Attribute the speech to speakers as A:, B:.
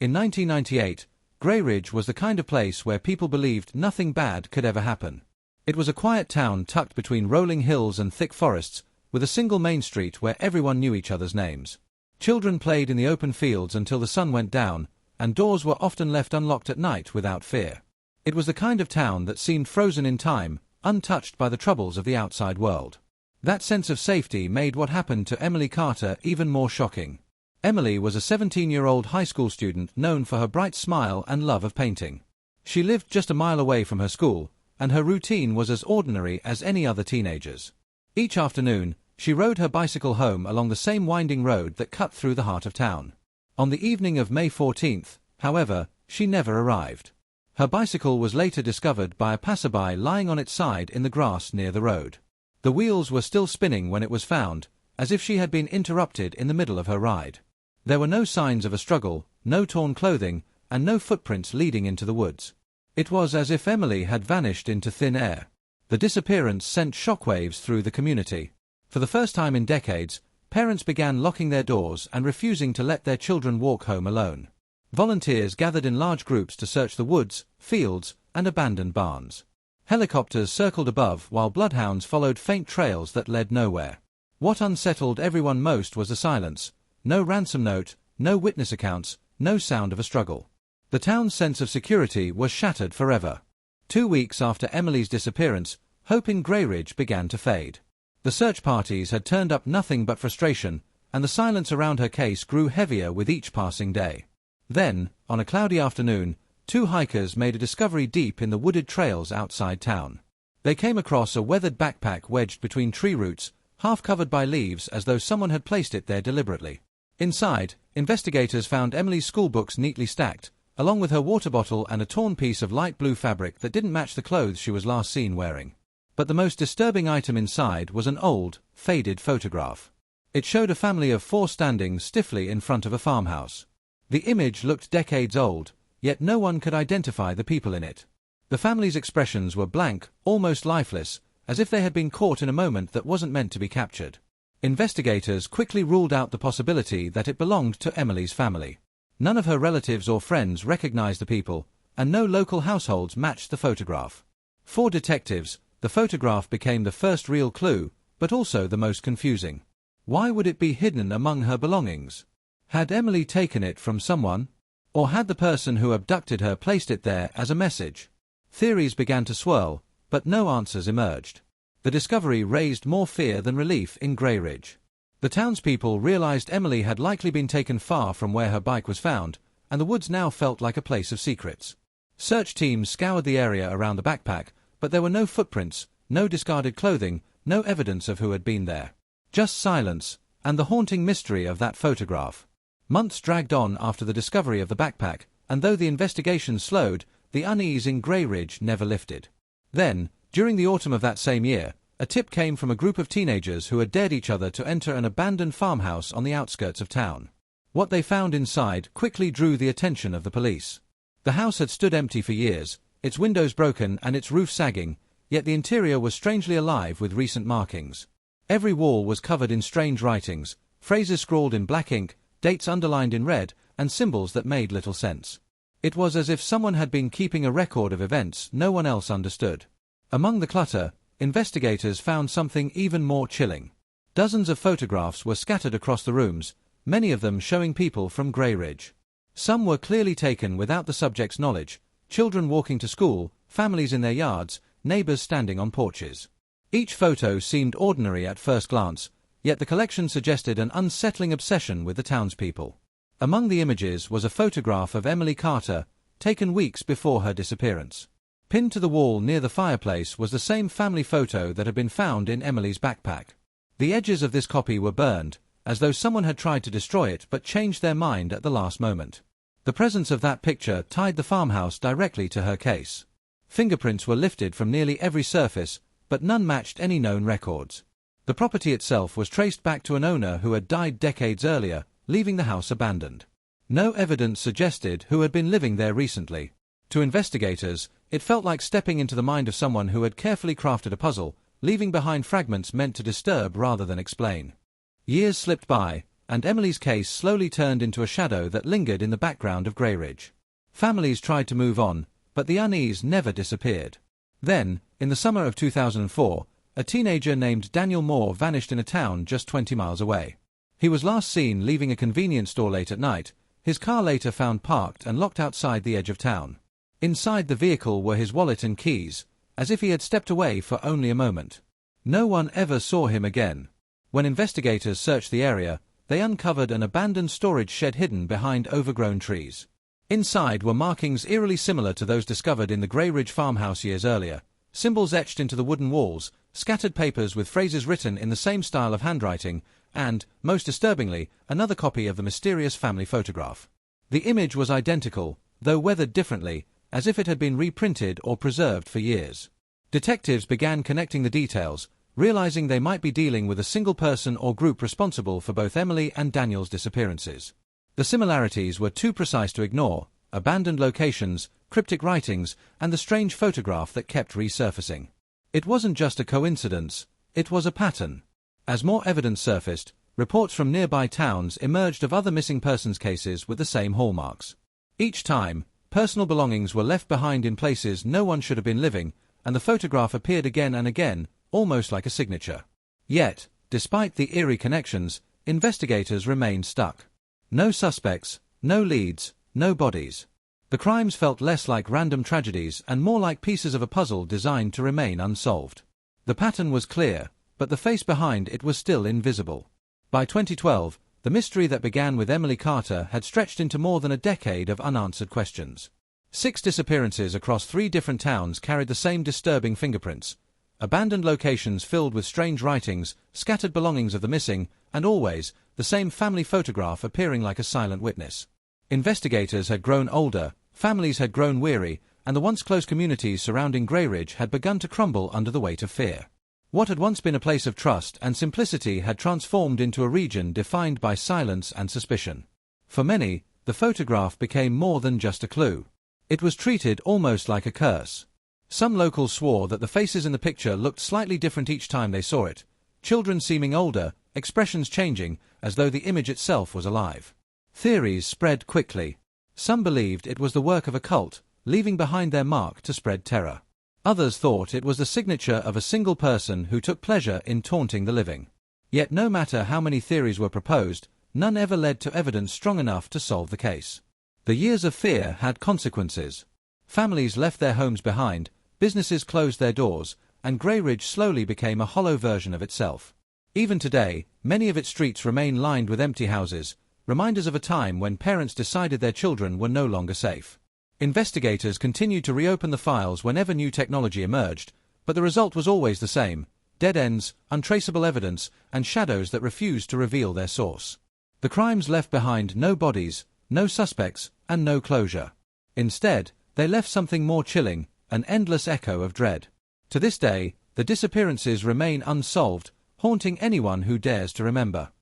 A: In 1998, Grayridge was the kind of place where people believed nothing bad could ever happen. It was a quiet town tucked between rolling hills and thick forests, with a single main street where everyone knew each other's names. Children played in the open fields until the sun went down, and doors were often left unlocked at night without fear. It was the kind of town that seemed frozen in time, untouched by the troubles of the outside world. That sense of safety made what happened to Emily Carter even more shocking. Emily was a 17-year-old high school student known for her bright smile and love of painting. She lived just a mile away from her school, and her routine was as ordinary as any other teenager's. Each afternoon, she rode her bicycle home along the same winding road that cut through the heart of town. On the evening of May 14th, however, she never arrived. Her bicycle was later discovered by a passerby lying on its side in the grass near the road. The wheels were still spinning when it was found, as if she had been interrupted in the middle of her ride. There were no signs of a struggle, no torn clothing, and no footprints leading into the woods. It was as if Emily had vanished into thin air. The disappearance sent shockwaves through the community. For the first time in decades, parents began locking their doors and refusing to let their children walk home alone. Volunteers gathered in large groups to search the woods, fields, and abandoned barns. Helicopters circled above while bloodhounds followed faint trails that led nowhere. What unsettled everyone most was the silence. No ransom note, no witness accounts, no sound of a struggle. The town's sense of security was shattered forever. 2 weeks after Emily's disappearance, hope in Grayridge began to fade. The search parties had turned up nothing but frustration, and the silence around her case grew heavier with each passing day. Then, on a cloudy afternoon, 2 hikers made a discovery deep in the wooded trails outside town. They came across a weathered backpack wedged between tree roots, half covered by leaves as though someone had placed it there deliberately. Inside, investigators found Emily's schoolbooks neatly stacked, along with her water bottle and a torn piece of light blue fabric that didn't match the clothes she was last seen wearing. But the most disturbing item inside was an old, faded photograph. It showed a family of 4 standing stiffly in front of a farmhouse. The image looked decades old, yet no one could identify the people in it. The family's expressions were blank, almost lifeless, as if they had been caught in a moment that wasn't meant to be captured. Investigators quickly ruled out the possibility that it belonged to Emily's family. None of her relatives or friends recognized the people, and no local households matched the photograph. For detectives, the photograph became the first real clue, but also the most confusing. Why would it be hidden among her belongings? Had Emily taken it from someone? Or had the person who abducted her placed it there as a message? Theories began to swirl, but no answers emerged. The discovery raised more fear than relief in Grayridge. The townspeople realized Emily had likely been taken far from where her bike was found, and the woods now felt like a place of secrets. Search teams scoured the area around the backpack, but there were no footprints, no discarded clothing, no evidence of who had been there. Just silence, and the haunting mystery of that photograph. Months dragged on after the discovery of the backpack, and though the investigation slowed, the unease in Grayridge never lifted. Then, during the autumn of that same year, a tip came from a group of teenagers who had dared each other to enter an abandoned farmhouse on the outskirts of town. What they found inside quickly drew the attention of the police. The house had stood empty for years, its windows broken and its roof sagging, yet the interior was strangely alive with recent markings. Every wall was covered in strange writings, phrases scrawled in black ink, dates underlined in red, and symbols that made little sense. It was as if someone had been keeping a record of events no one else understood. Among the clutter, investigators found something even more chilling. Dozens of photographs were scattered across the rooms, many of them showing people from Grayridge. Some were clearly taken without the subject's knowledge: children walking to school, families in their yards, neighbors standing on porches. Each photo seemed ordinary at first glance, yet the collection suggested an unsettling obsession with the townspeople. Among the images was a photograph of Emily Carter, taken weeks before her disappearance. Pinned to the wall near the fireplace was the same family photo that had been found in Emily's backpack. The edges of this copy were burned, as though someone had tried to destroy it but changed their mind at the last moment. The presence of that picture tied the farmhouse directly to her case. Fingerprints were lifted from nearly every surface, but none matched any known records. The property itself was traced back to an owner who had died decades earlier, leaving the house abandoned. No evidence suggested who had been living there recently. To investigators, it felt like stepping into the mind of someone who had carefully crafted a puzzle, leaving behind fragments meant to disturb rather than explain. Years slipped by, and Emily's case slowly turned into a shadow that lingered in the background of Grayridge. Families tried to move on, but the unease never disappeared. Then, in the summer of 2004, a teenager named Daniel Moore vanished in a town just 20 miles away. He was last seen leaving a convenience store late at night, his car later found parked and locked outside the edge of town. Inside the vehicle were his wallet and keys, as if he had stepped away for only a moment. No one ever saw him again. When investigators searched the area, they uncovered an abandoned storage shed hidden behind overgrown trees. Inside were markings eerily similar to those discovered in the Grayridge farmhouse years earlier, symbols etched into the wooden walls, scattered papers with phrases written in the same style of handwriting, and, most disturbingly, another copy of the mysterious family photograph. The image was identical, though weathered differently, as if it had been reprinted or preserved for years. Detectives began connecting the details, realizing they might be dealing with a single person or group responsible for both Emily and Daniel's disappearances. The similarities were too precise to ignore: abandoned locations, cryptic writings, and the strange photograph that kept resurfacing. It wasn't just a coincidence, it was a pattern. As more evidence surfaced, reports from nearby towns emerged of other missing persons cases with the same hallmarks. Each time, personal belongings were left behind in places no one should have been living, and the photograph appeared again and again, almost like a signature. Yet, despite the eerie connections, investigators remained stuck. No suspects, no leads, no bodies. The crimes felt less like random tragedies and more like pieces of a puzzle designed to remain unsolved. The pattern was clear, but the face behind it was still invisible. By 2012, the mystery that began with Emily Carter had stretched into more than a decade of unanswered questions. 6 disappearances across 3 different towns carried the same disturbing fingerprints: abandoned locations filled with strange writings, scattered belongings of the missing, and always the same family photograph appearing like a silent witness. Investigators had grown older, families had grown weary, and the once close communities surrounding Grayridge had begun to crumble under the weight of fear. What had once been a place of trust and simplicity had transformed into a region defined by silence and suspicion. For many, the photograph became more than just a clue. It was treated almost like a curse. Some locals swore that the faces in the picture looked slightly different each time they saw it, children seeming older, expressions changing, as though the image itself was alive. Theories spread quickly. Some believed it was the work of a cult, leaving behind their mark to spread terror. Others thought it was the signature of a single person who took pleasure in taunting the living. Yet no matter how many theories were proposed, none ever led to evidence strong enough to solve the case. The years of fear had consequences. Families left their homes behind, businesses closed their doors, and Grayridge slowly became a hollow version of itself. Even today, many of its streets remain lined with empty houses, reminders of a time when parents decided their children were no longer safe. Investigators continued to reopen the files whenever new technology emerged, but the result was always the same: dead ends, untraceable evidence, and shadows that refused to reveal their source. The crimes left behind no bodies, no suspects, and no closure. Instead, they left something more chilling: an endless echo of dread. To this day, the disappearances remain unsolved, haunting anyone who dares to remember.